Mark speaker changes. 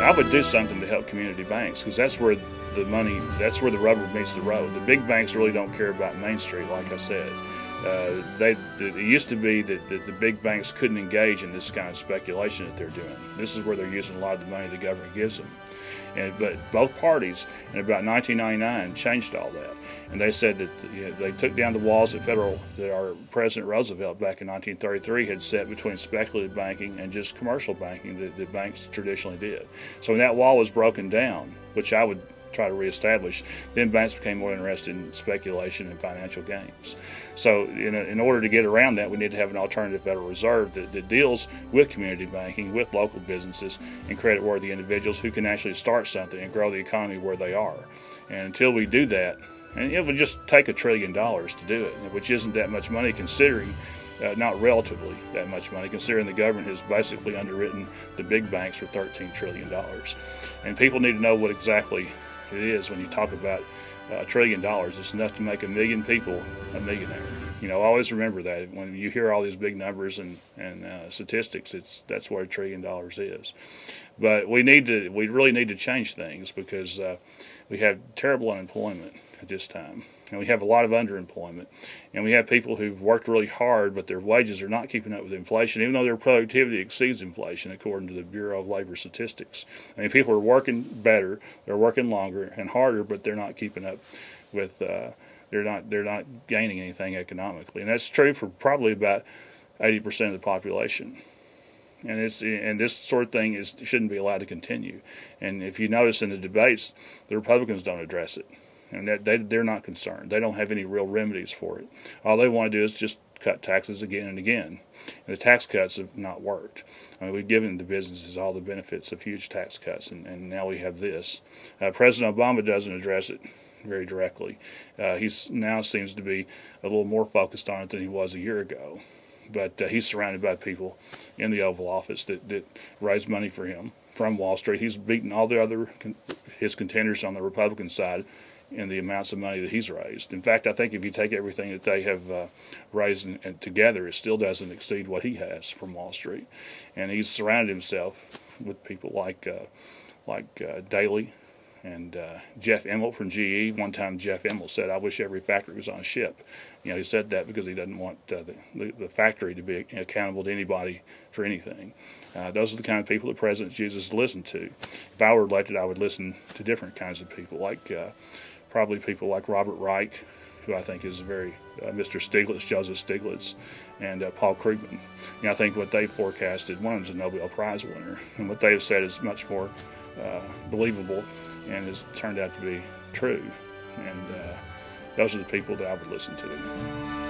Speaker 1: I would do something to help community banks, because that's where the money, that's where the rubber meets the road. The big banks really don't care about Main Street, like I said. It used to be that the big banks couldn't engage in this kind of speculation that they're doing. This is where they're using a lot of the money the government gives them. But both parties in about 1999 changed all that, and they said that they took down the walls that our President Roosevelt back in 1933 had set between speculative banking and just commercial banking that banks traditionally did. So when that wall was broken down, which I would try to reestablish, then banks became more interested in speculation and financial gains. So in order to get around that, we need to have an alternative Federal Reserve that deals with community banking, with local businesses, and credit-worthy individuals who can actually start something and grow the economy where they are. And until we do that, and it would just take $1 trillion to do it, which isn't that much money considering not relatively that much money, considering the government has basically underwritten the big banks for $13 trillion. And people need to know what exactly it is when you talk about $1 trillion. It's enough to make 1 million people a millionaire. Always remember that when you hear all these big numbers and statistics, that's what $1 trillion is. But we really need to change things, because we have terrible unemployment at this time, and we have a lot of underemployment, and we have people who've worked really hard, but their wages are not keeping up with inflation, even though their productivity exceeds inflation, according to the Bureau of Labor Statistics. I mean, people are working better, they're working longer and harder, but they're not keeping up with. They're not gaining anything economically, and that's true for probably about 80% of the population. And this sort of thing shouldn't be allowed to continue. And if you notice in the debates, the Republicans don't address it, and they're not concerned. They don't have any real remedies for it. All they want to do is just cut taxes again and again. And the tax cuts have not worked. I mean, we've given the businesses all the benefits of huge tax cuts, and now we have this. President Obama doesn't address it very directly. He now seems to be a little more focused on it than he was a year ago. But he's surrounded by people in the Oval Office that raise money for him from Wall Street. He's beaten all the his contenders on the Republican side in the amounts of money that he's raised. In fact, I think if you take everything that they have raised and together, it still doesn't exceed what he has from Wall Street. And he's surrounded himself with people like Daley and Jeff Immelt from GE. One time Jeff Immelt said, "I wish every factory was on a ship." He said that because he doesn't want the factory to be accountable to anybody for anything. Those are the kind of people the president chooses to listen to. If I were elected, I would listen to different kinds of people, like probably people like Robert Reich, who I think is very Mr. Stiglitz, Joseph Stiglitz, and Paul Krugman. I think what they forecasted, one of them's a Nobel Prize-winner, and what they have said is much more believable and has turned out to be true. And those are the people that I would listen to.